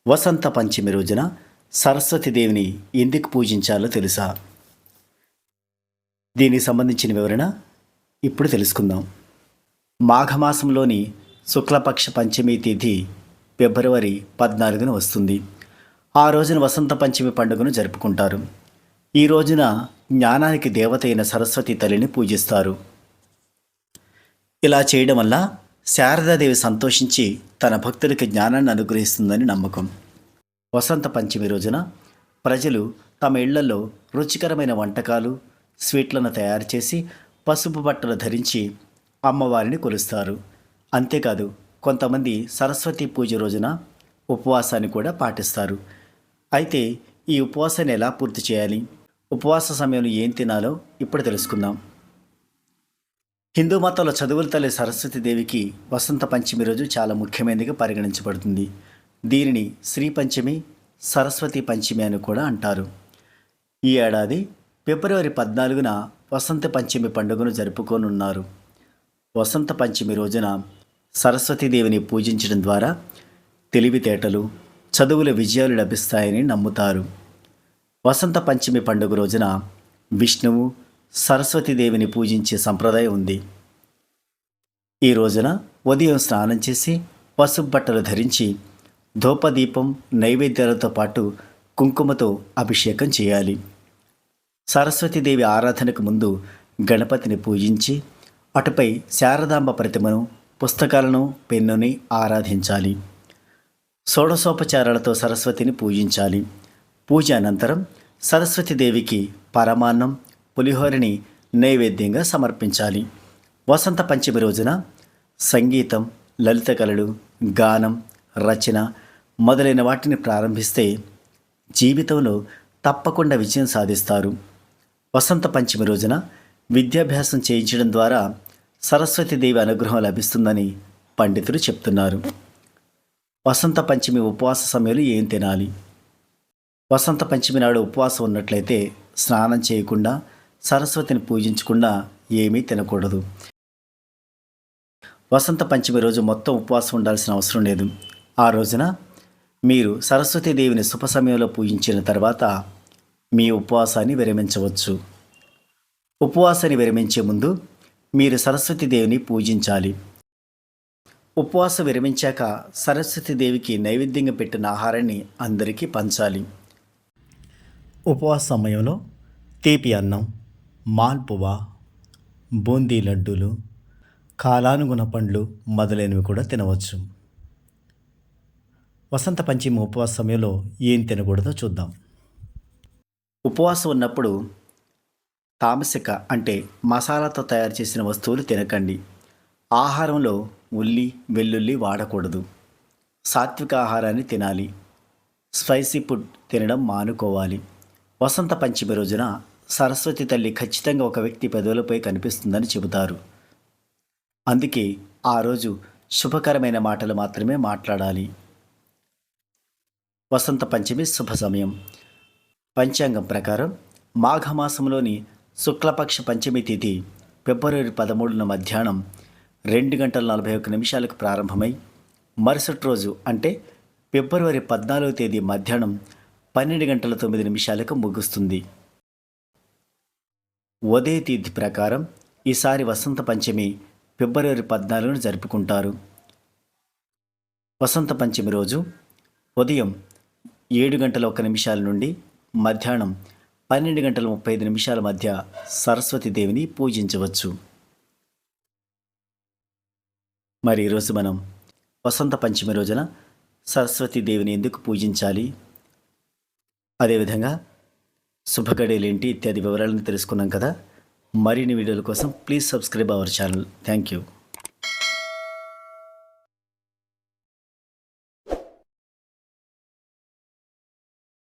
వసంత పంచమి రోజున సరస్వతీదేవిని ఎందుకు పూజించాలో తెలుసా? దీనికి సంబంధించిన వివరణ ఇప్పుడు తెలుసుకుందాం. మాఘమాసంలోని శుక్లపక్ష పంచమి తిథి ఫిబ్రవరి 14న వస్తుంది. ఆ రోజున వసంత పంచమి పండుగను జరుపుకుంటారు. ఈ రోజున జ్ఞానానికి దేవత అయిన సరస్వతి తల్లిని పూజిస్తారు. ఇలా చేయడం వల్ల శారదాదేవి సంతోషించి తన భక్తులకి జ్ఞానాన్ని అనుగ్రహిస్తుందని నమ్మకం. వసంత పంచమి రోజున ప్రజలు తమ ఇళ్లలో రుచికరమైన వంటకాలు, స్వీట్లను తయారు చేసి పసుపు బట్టలు ధరించి అమ్మవారిని కొలుస్తారు. అంతేకాదు, కొంతమంది సరస్వతి పూజ రోజున ఉపవాసాన్ని కూడా పాటిస్తారు. అయితే ఈ ఉపవాసాన్ని ఎలా పూర్తి చేయాలి, ఉపవాస సమయంలో ఏం తినాలో ఇప్పుడు తెలుసుకుందాం. హిందూ మతంలో చదువుల తల్లి సరస్వతీదేవికి వసంత పంచమి రోజు చాలా ముఖ్యమైనదిగా పరిగణించబడుతుంది. దీనిని శ్రీ పంచమి, సరస్వతి పంచమి అని కూడా అంటారు. ఈ ఏడాది ఫిబ్రవరి 14న వసంత పంచమి పండుగను జరుపుకోనున్నారు. వసంత పంచమి రోజున సరస్వతీదేవిని పూజించడం ద్వారా తెలివితేటలు, చదువుల విజయాలు లభిస్తాయని నమ్ముతారు. వసంత పంచమి పండుగ రోజున విష్ణువు, సరస్వతీదేవిని పూజించే సంప్రదాయం ఉంది. ఈ రోజున ఉదయం స్నానం చేసి పసుపు బట్టలు ధరించి ధూపదీపం నైవేద్యాలతో పాటు కుంకుమతో అభిషేకం చేయాలి. సరస్వతీదేవి ఆరాధనకు ముందు గణపతిని పూజించి అటుపై శారదాంబ ప్రతిమను, పుస్తకాలను, పెన్నుని ఆరాధించాలి. షోడశోపచారాలతో సరస్వతిని పూజించాలి. పూజ అనంతరం సరస్వతీదేవికి పరమాన్నం, పులిహోరని నైవేద్యంగా సమర్పించాలి. వసంత పంచమి రోజున సంగీతం, లలిత కళలు, గానం, రచన మొదలైన వాటిని ప్రారంభిస్తే జీవితంలో తప్పకుండా విజయం సాధిస్తారు. వసంత పంచమి రోజున విద్యాభ్యాసం చేయించడం ద్వారా సరస్వతీదేవి అనుగ్రహం లభిస్తుందని పండితులు చెప్తున్నారు. వసంత పంచమి ఉపవాస సమయంలో ఏం తినాలి? వసంత పంచమి నాడు ఉపవాసం ఉన్నట్లయితే స్నానం చేయకుండా, సరస్వతిని పూజించకుండా ఏమీ తినకూడదు. వసంత పంచమి రోజు మొత్తం ఉపవాసం ఉండాల్సిన అవసరం లేదు. ఆ రోజున మీరు సరస్వతీదేవిని శుభ సమయంలో పూజించిన తర్వాత మీ ఉపవాసాన్ని విరమించవచ్చు. ఉపవాసాన్ని విరమించే ముందు మీరు సరస్వతీదేవిని పూజించాలి. ఉపవాసం విరమించాక సరస్వతీదేవికి నైవేద్యంగా పెట్టిన ఆహారాన్ని అందరికీ పంచాలి. ఉపవాస సమయంలో తీపి అన్నం, మాల్పువా, బూందీ లడ్డూలు, కాలానుగుణ పండ్లు మొదలైనవి కూడా తినవచ్చు. వసంత పంచమి ఉపవాస సమయంలో ఏం తినకూడదో చూద్దాం. ఉపవాసం ఉన్నప్పుడు తామసిక అంటే మసాలాతో తయారు చేసిన వస్తువులు తినకండి. ఆహారంలో ఉల్లి, వెల్లుల్లి వాడకూడదు. సాత్విక ఆహారాన్ని తినాలి. స్పైసీ ఫుడ్ తినడం మానుకోవాలి. వసంత పంచమి రోజున సరస్వతి తల్లి ఖచ్చితంగా ఒక వ్యక్తి పెదవులపై కనిపిస్తుందని చెబుతారు. అందుకే ఆ రోజు శుభకరమైన మాటలు మాత్రమే మాట్లాడాలి. వసంత పంచమి శుభ సమయం. పంచాంగం ప్రకారం మాఘమాసంలోని శుక్లపక్ష పంచమి తిథి ఫిబ్రవరి 13న మధ్యాహ్నం 2:41 ప్రారంభమై మరుసటి రోజు అంటే ఫిబ్రవరి 14వ తేదీ మధ్యాహ్నం 12:09 ముగుస్తుంది. ఉదయ తిథి ప్రకారం ఈసారి వసంత పంచమి ఫిబ్రవరి 14న జరుపుకుంటారు. వసంత పంచమి రోజు ఉదయం 7:01 నుండి మధ్యాహ్నం 12:35 మధ్య సరస్వతీదేవిని పూజించవచ్చు. మరి ఈరోజు మనం వసంత పంచమి రోజున సరస్వతీదేవిని ఎందుకు పూజించాలి, అదేవిధంగా శుభగడియలేంటి ఇత్యాది వివరాలను తెలుసుకున్నాం కదా. మరిన్ని వీడియోల కోసం please subscribe our channel. Thank you.